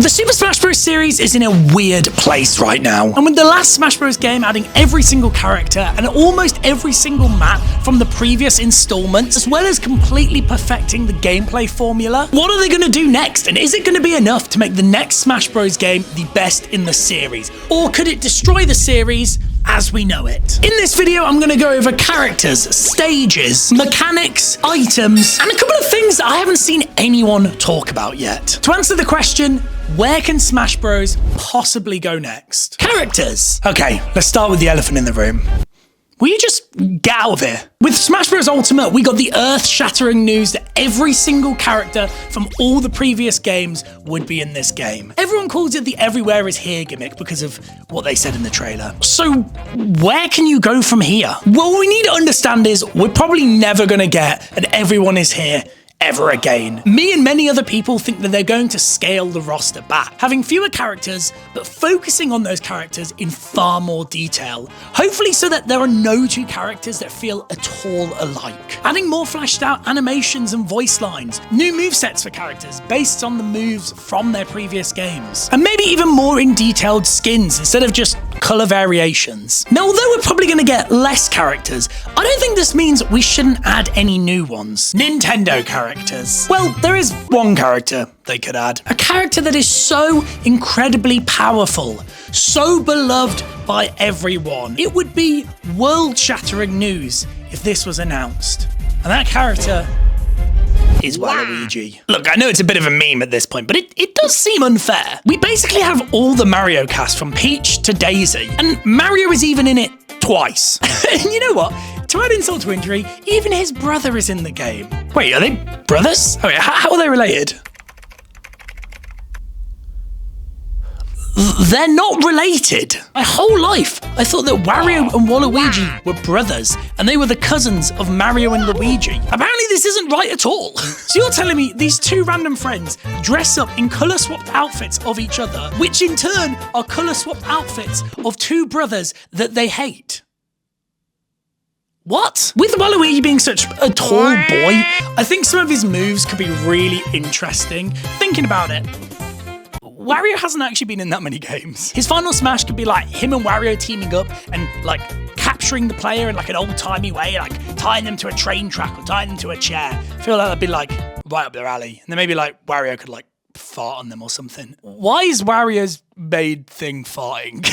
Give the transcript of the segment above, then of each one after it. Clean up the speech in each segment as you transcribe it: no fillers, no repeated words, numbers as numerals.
The Super Smash Bros. Series is in a weird place right now. And with the last Smash Bros. Game adding every single character and almost every single map from the previous installments, as well as completely perfecting the gameplay formula, what are they going to do next? And is it going to be enough to make the next Smash Bros. Game the best in the series? Or could it destroy the series as we know it? In this video, I'm going to go over characters, stages, mechanics, items, and a couple of things that I haven't seen anyone talk about yet. To answer the question, where can Smash Bros. Possibly go next? Characters. Okay, let's start with the elephant in the room. Will you just get out of here? With Smash Bros. Ultimate, we got the earth-shattering news that every single character from all the previous games would be in this game. Everyone calls it the everywhere is here gimmick because of what they said in the trailer. So where can you go from here? What we need to understand is we're probably never gonna get an everyone is here ever again. Me and many other people think that they're going to scale the roster back, having fewer characters, but focusing on those characters in far more detail. Hopefully so that there are no two characters that feel at all alike. Adding more fleshed out animations and voice lines, new movesets for characters based on the moves from their previous games, and maybe even more in detailed skins instead of just color variations. Now, although we're probably going to get less characters, I don't think this means we shouldn't add any new ones. Nintendo characters. Well, there is one character they could add. A character that is so incredibly powerful, so beloved by everyone. It would be world-shattering news if this was announced. And that character is Waluigi. Look, I know it's a bit of a meme at this point, but it does seem unfair. We basically have all the Mario cast from Peach to Daisy, and Mario is even in it twice. And you know what? To add insult to injury, even his brother is in the game. Wait, are they brothers? Oh yeah, how are they related? They're not related. My whole life, I thought that Wario and Waluigi were brothers, and they were the cousins of Mario and Luigi. Apparently this isn't right at all. So you're telling me these two random friends dress up in colour-swapped outfits of each other, which in turn are colour-swapped outfits of two brothers that they hate? What? With Waluigi being such a tall boy, I think some of his moves could be really interesting. Thinking about it, Wario hasn't actually been in that many games. His final smash could be like him and Wario teaming up and like capturing the player in like an old-timey way, like tying them to a train track or tying them to a chair. I feel like that'd be like right up their alley. And then maybe like Wario could like fart on them or something. Why is Wario's maid thing farting?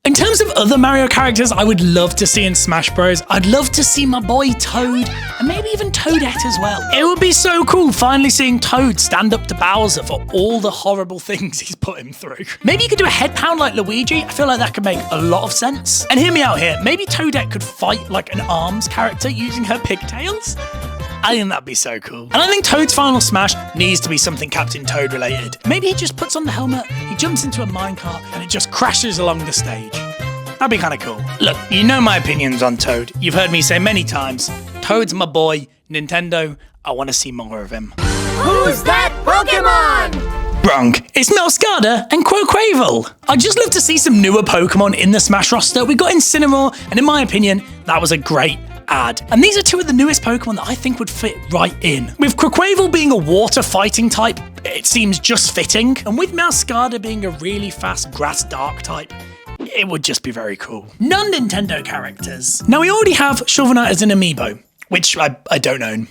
In terms of other Mario characters I would love to see in Smash Bros, I'd love to see my boy Toad, and maybe even Toadette as well. It would be so cool finally seeing Toad stand up to Bowser for all the horrible things he's put him through. Maybe you could do a head pound like Luigi. I feel like that could make a lot of sense. And hear me out here, maybe Toadette could fight like an ARMS character using her pigtails? I think that'd be so cool. And I think Toad's final smash needs to be something Captain Toad related. Maybe he just puts on the helmet, he jumps into a minecart, and it just crashes along the stage. That'd be kind of cool. Look, you know my opinions on Toad. You've heard me say many times, Toad's my boy. Nintendo, I want to see more of him. Who's that Pokemon? Wrong. It's Melskada and Quaquaval. I'd just love to see some newer Pokemon in the Smash roster. We got Incineroar, and in my opinion, that was a great add. And these are two of the newest Pokemon that I think would fit right in. With Quaquaval being a water fighting type, it seems just fitting. And with Melskada being a really fast grass dark type, it would just be very cool. Non-Nintendo characters. Now we already have Shovel Knight as an amiibo, which I don't own.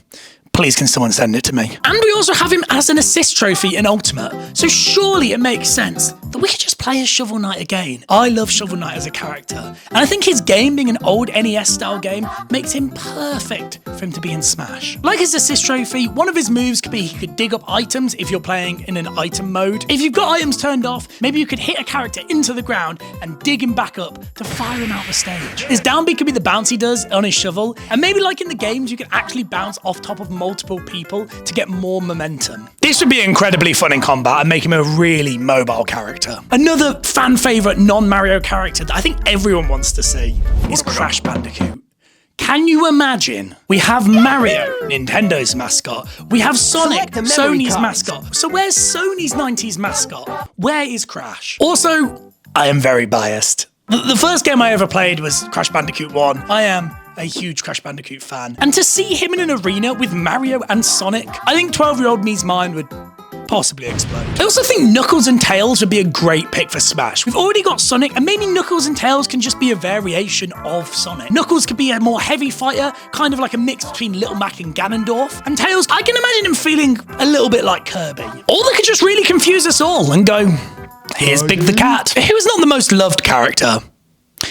Please can someone send it to me. And we also have him as an assist trophy in Ultimate. So surely it makes sense that we could just play as Shovel Knight again. I love Shovel Knight as a character. And I think his game being an old NES style game makes him perfect for him to be in Smash. Like his assist trophy, one of his moves could be he could dig up items if you're playing in an item mode. If you've got items turned off, maybe you could hit a character into the ground and dig him back up to fire him out the stage. His down B could be the bounce he does on his shovel. And maybe like in the games, you could actually bounce off top of multiple people to get more momentum. This would be incredibly fun in combat and make him a really mobile character. Another fan favorite non-Mario character that I think everyone wants to see is Crash Bandicoot. Can you imagine? We have Mario, Nintendo's mascot. We have Sonic, Sony's mascot. So where's Sony's 90s mascot? Where is Crash? Also, I am very biased. The first game I ever played was Crash Bandicoot 1. I am a huge Crash Bandicoot fan. And to see him in an arena with Mario and Sonic, I think 12-year-old me's mind would possibly explode. I also think Knuckles and Tails would be a great pick for Smash. We've already got Sonic, and maybe Knuckles and Tails can just be a variation of Sonic. Knuckles could be a more heavy fighter, kind of like a mix between Little Mac and Ganondorf. And Tails, I can imagine him feeling a little bit like Kirby. Or they could just really confuse us all and go, here's Big the Cat, who is not the most loved character,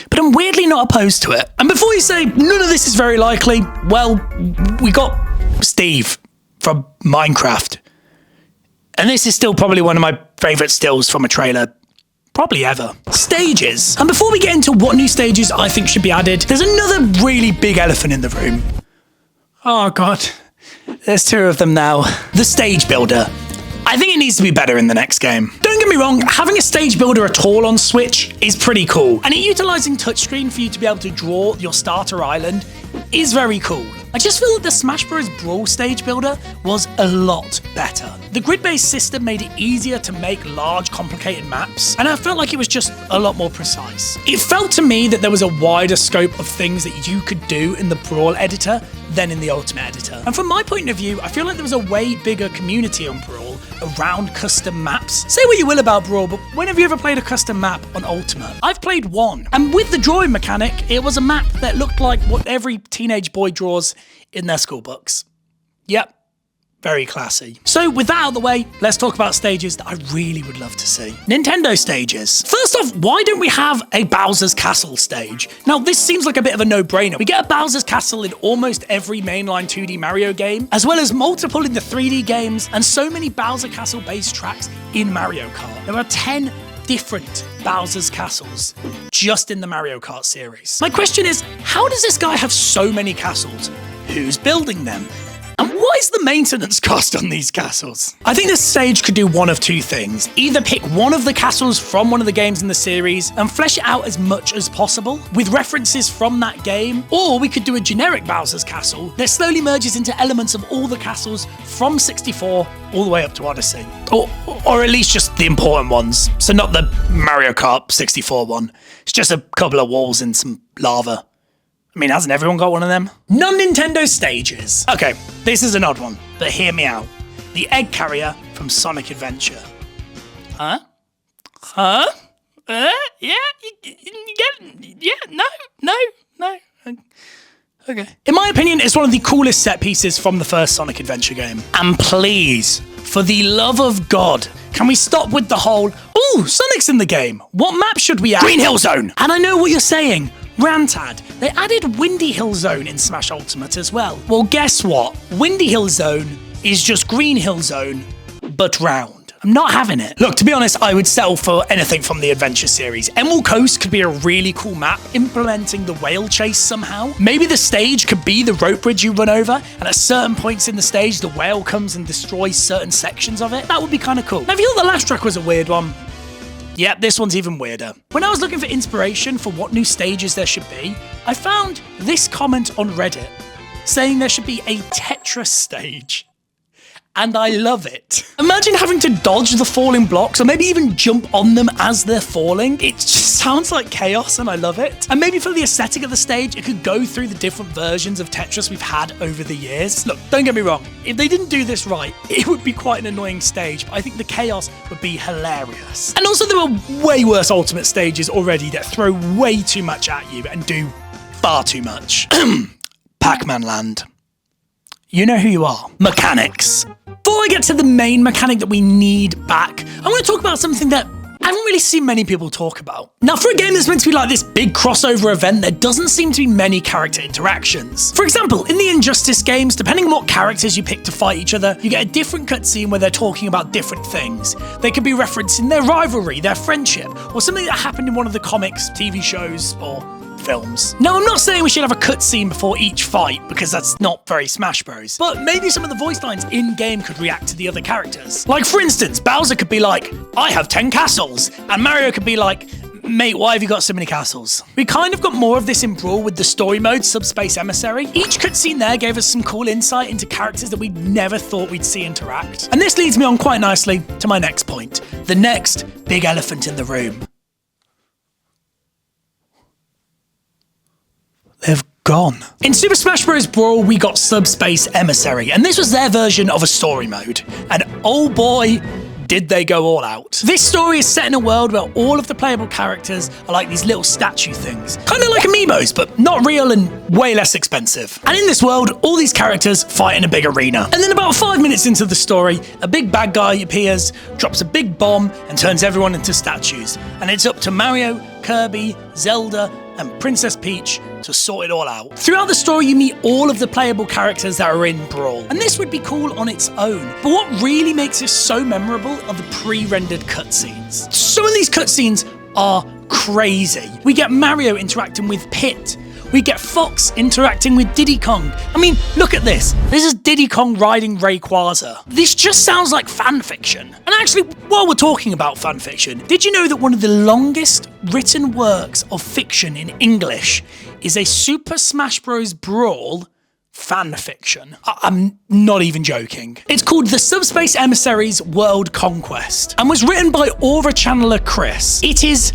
but I'm weirdly not opposed to it. And before you say none of this is very likely, well, we got Steve from Minecraft. And this is still probably one of my favourite stills from a trailer, probably ever. Stages. And before we get into what new stages I think should be added, there's another really big elephant in the room. Oh God, there's two of them now. The stage builder. I think it needs to be better in the next game. Don't get me wrong, having a stage builder at all on Switch is pretty cool. And it utilising touchscreen for you to be able to draw your starter island is very cool. I just feel that the Smash Bros. Brawl stage builder was a lot better. The grid-based system made it easier to make large, complicated maps, and I felt like it was just a lot more precise. It felt to me that there was a wider scope of things that you could do in the Brawl editor than in the Ultimate editor. And from my point of view, I feel like there was a way bigger community on Brawl around custom maps. Say what you will about Brawl, but when have you ever played a custom map on Ultimate? I've played one, and with the drawing mechanic, it was a map that looked like what every teenage boy draws in their school books. Yep, very classy. So with that out of the way, let's talk about stages that I really would love to see. Nintendo stages. First off, why don't we have a Bowser's Castle stage? Now, this seems like a bit of a no-brainer. We get a Bowser's Castle in almost every mainline 2D Mario game, as well as multiple in the 3D games, and so many Bowser Castle-based tracks in Mario Kart. There are 10 different Bowser's Castles just in the Mario Kart series. My question is, how does this guy have so many castles? Who's building them? And what is the maintenance cost on these castles? I think this stage could do one of two things. Either pick one of the castles from one of the games in the series and flesh it out as much as possible with references from that game, or we could do a generic Bowser's Castle that slowly merges into elements of all the castles from 64 all the way up to Odyssey. Or at least just the important ones. So not the Mario Kart 64 one. It's just a couple of walls and some lava. I mean, hasn't everyone got one of them? Non-Nintendo stages. Okay, this is an odd one, but hear me out. The egg carrier from Sonic Adventure. Huh? Huh? Yeah? No. Okay. In my opinion, it's one of the coolest set pieces from the first Sonic Adventure game. And please, for the love of God, can we stop with the whole, ooh, Sonic's in the game. What map should we add? Green Hill Zone. And I know what you're saying. Rantad, they added Windy Hill Zone in Smash Ultimate as well. Well, guess what? Windy Hill Zone is just Green Hill Zone, but round. I'm not having it. Look, to be honest, I would settle for anything from the Adventure series. Emerald Coast could be a really cool map, implementing the whale chase somehow. Maybe the stage could be the rope bridge you run over, and at certain points in the stage, the whale comes and destroys certain sections of it. That would be kind of cool. Now, if you thought the last track was a weird one, yep, this one's even weirder. When I was looking for inspiration for what new stages there should be, I found this comment on Reddit saying there should be a Tetris stage. And I love it. Imagine having to dodge the falling blocks or maybe even jump on them as they're falling. It just sounds like chaos and I love it. And maybe for the aesthetic of the stage, it could go through the different versions of Tetris we've had over the years. Look, don't get me wrong. If they didn't do this right, it would be quite an annoying stage, but I think the chaos would be hilarious. And also there are way worse Ultimate stages already that throw way too much at you and do far too much. Pac-Man Land. You know who you are. Mechanics. Before I get to the main mechanic that we need back, I want to talk about something that I haven't really seen many people talk about. Now, for a game that's meant to be like this big crossover event, there doesn't seem to be many character interactions. For example, in the Injustice games, depending on what characters you pick to fight each other, you get a different cutscene where they're talking about different things. They could be referencing their rivalry, their friendship, or something that happened in one of the comics, TV shows, or films. Now, I'm not saying we should have a cutscene before each fight, because that's not very Smash Bros. But maybe some of the voice lines in-game could react to the other characters. Like, for instance, Bowser could be like, I have 10 castles. And Mario could be like, mate, why have you got so many castles? We kind of got more of this in Brawl with the story mode, Subspace Emissary. Each cutscene there gave us some cool insight into characters that we never thought we'd see interact. And this leads me on quite nicely to my next point. The next big elephant in the room. They've gone. In Super Smash Bros. Brawl, we got Subspace Emissary, and this was their version of a story mode. And oh boy, did they go all out. This story is set in a world where all of the playable characters are like these little statue things. Kind of like amiibos, but not real and way less expensive. And in this world, all these characters fight in a big arena. And then about 5 minutes into the story, a big bad guy appears, drops a big bomb, and turns everyone into statues. And it's up to Mario, Kirby, Zelda, and Princess Peach to sort it all out. Throughout the story, you meet all of the playable characters that are in Brawl, and this would be cool on its own. But what really makes this so memorable are the pre-rendered cutscenes. Some of these cutscenes are crazy. We get Mario interacting with Pit. We get Fox interacting with Diddy Kong. I mean, look at this. This is Diddy Kong riding Rayquaza. This just sounds like fan fiction. And actually, while we're talking about fan fiction, did you know that one of the longest written works of fiction in English is a Super Smash Bros. Brawl fan fiction? I'm not even joking. It's called The Subspace Emissaries World Conquest and was written by Aura channeler Chris. It is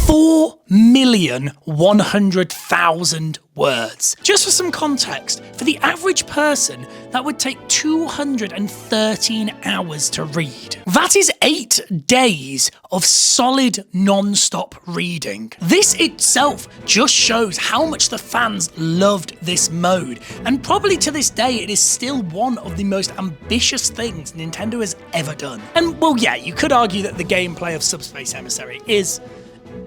4,100,000 words. Just for some context, for the average person, that would take 213 hours to read. That is 8 days of solid non-stop reading. This itself just shows how much the fans loved this mode, and probably to this day it is still one of the most ambitious things Nintendo has ever done. And well, yeah, you could argue that the gameplay of Subspace Emissary is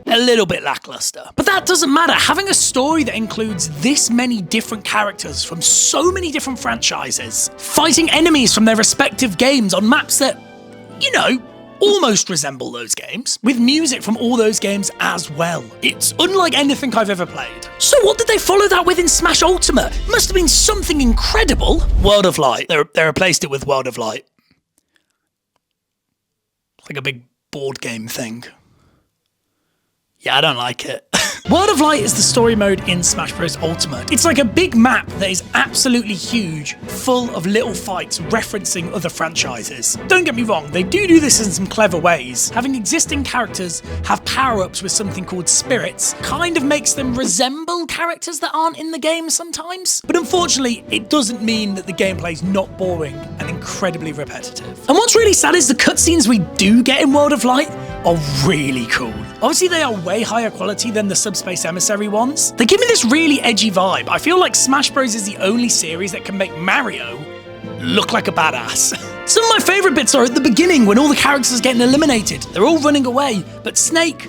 a little bit lackluster. But that doesn't matter. Having a story that includes this many different characters from so many different franchises, fighting enemies from their respective games on maps that, you know, almost resemble those games, with music from all those games as well. It's unlike anything I've ever played. So what did they follow that with in Smash Ultimate? It must have been something incredible. World of Light. They replaced it with World of Light. It's like a big board game thing. Yeah, I don't like it. World of Light is the story mode in Smash Bros. Ultimate. It's like a big map that is absolutely huge, full of little fights referencing other franchises. Don't get me wrong, they do this in some clever ways. Having existing characters have power-ups with something called spirits kind of makes them resemble characters that aren't in the game sometimes. But unfortunately, it doesn't mean that the gameplay is not boring and incredibly repetitive. And what's really sad is the cutscenes we do get in World of Light are really cool. Obviously, they are way higher quality than the Subspace Emissary ones. They give me this really edgy vibe. I feel like Smash Bros. Is the only series that can make Mario look like a badass. Some of my favourite bits are at the beginning when all the characters are getting eliminated. They're all running away, but Snake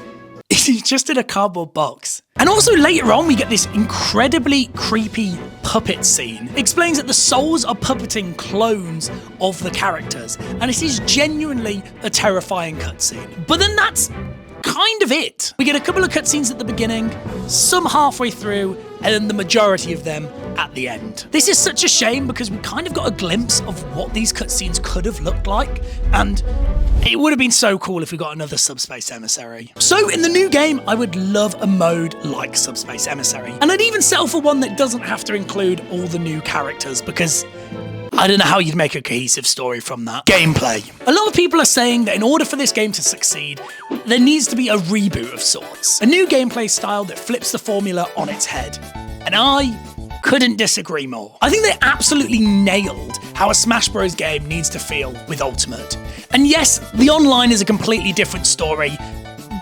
is just in a cardboard box. And also later on, we get this incredibly creepy puppet scene. It explains that the souls are puppeting clones of the characters, and it is genuinely a terrifying cutscene. But then that's kind of it. We get a couple of cutscenes at the beginning, some halfway through, and then the majority of them at the end. This is such a shame because we kind of got a glimpse of what these cutscenes could have looked like, and it would have been so cool if we got another Subspace Emissary. So in the new game, I would love a mode like Subspace Emissary, and I'd even settle for one that doesn't have to include all the new characters because I don't know how you'd make a cohesive story from that. Gameplay. A lot of people are saying that in order for this game to succeed, there needs to be a reboot of sorts. A new gameplay style that flips the formula on its head. And I couldn't disagree more. I think they absolutely nailed how a Smash Bros. Game needs to feel with Ultimate. And yes, the online is a completely different story,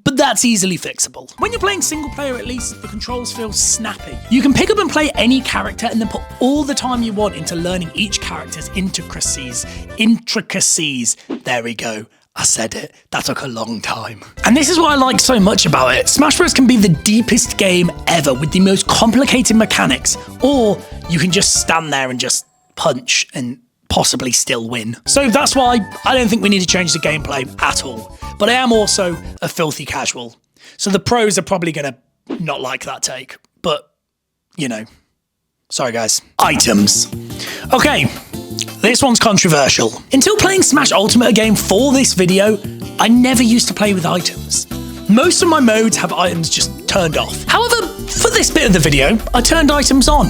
but that's easily fixable. When you're playing single player at least, the controls feel snappy. You can pick up and play any character and then put all the time you want into learning each character's intricacies. There we go. I said it. That took a long time. And this is what I like so much about it. Smash Bros. Can be the deepest game ever with the most complicated mechanics, or you can just stand there and just punch and possibly still win. So that's why I don't think we need to change the gameplay at all. But I am also a filthy casual. So the pros are probably going to not like that take. But, you know, sorry guys. Items. Okay, this one's controversial. Until playing Smash Ultimate again for this video, I never used to play with items. Most of my modes have items just turned off. However, for this bit of the video, I turned items on.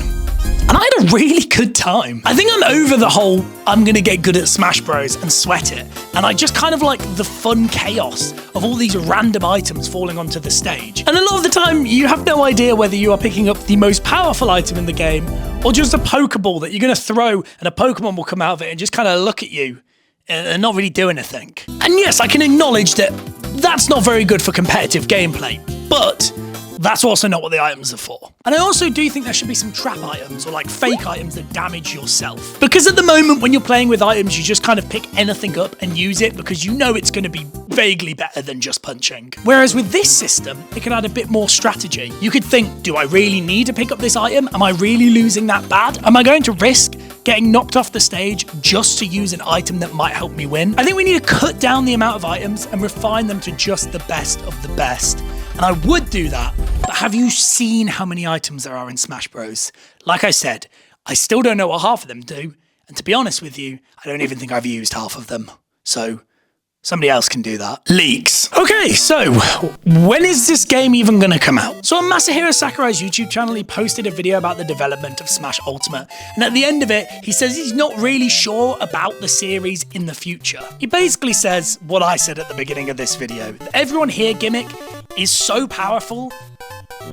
and I had a really good time. I think I'm over the whole I'm gonna get good at Smash Bros and sweat it, and I just kind of like the fun chaos of all these random items falling onto the stage. And a lot of the time, you have no idea whether you are picking up the most powerful item in the game or just a Pokeball that you're gonna throw and a Pokemon will come out of it and just kind of look at you and not really do anything. And yes, I can acknowledge that that's not very good for competitive gameplay, but that's also not what the items are for. And I also do think there should be some trap items or like fake items that damage yourself. Because at the moment when you're playing with items, you just kind of pick anything up and use it because you know it's going to be vaguely better than just punching. Whereas with this system, it can add a bit more strategy. You could think, do I really need to pick up this item? Am I really losing that bad? Am I going to risk getting knocked off the stage just to use an item that might help me win? I think we need to cut down the amount of items and refine them to just the best of the best. And I would do that, but have you seen how many items there are in Smash Bros? Like I said, I still don't know what half of them do, and to be honest with you, I don't even think I've used half of them. So, somebody else can do that. Leaks. Okay, so, when is this game even gonna come out? So on Masahiro Sakurai's YouTube channel, he posted a video about the development of Smash Ultimate, and at the end of it, he says he's not really sure about the series in the future. He basically says what I said at the beginning of this video. The Everyone Here gimmick is so powerful,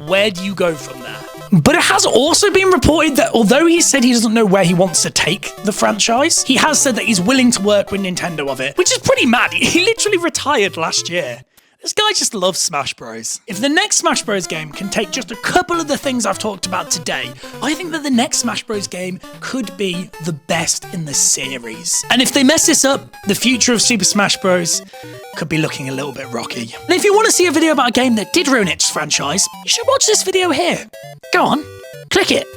where do you go from there? But it has also been reported that although he said he doesn't know where he wants to take the franchise, he has said that he's willing to work with Nintendo of it, which is pretty mad. He literally retired last year. This guy just loves Smash Bros. If the next Smash Bros game can take just a couple of the things I've talked about today, I think that the next Smash Bros game could be the best in the series. And if they mess this up, the future of Super Smash Bros could be looking a little bit rocky. And if you want to see a video about a game that did ruin its franchise, you should watch this video here. Go on, click it.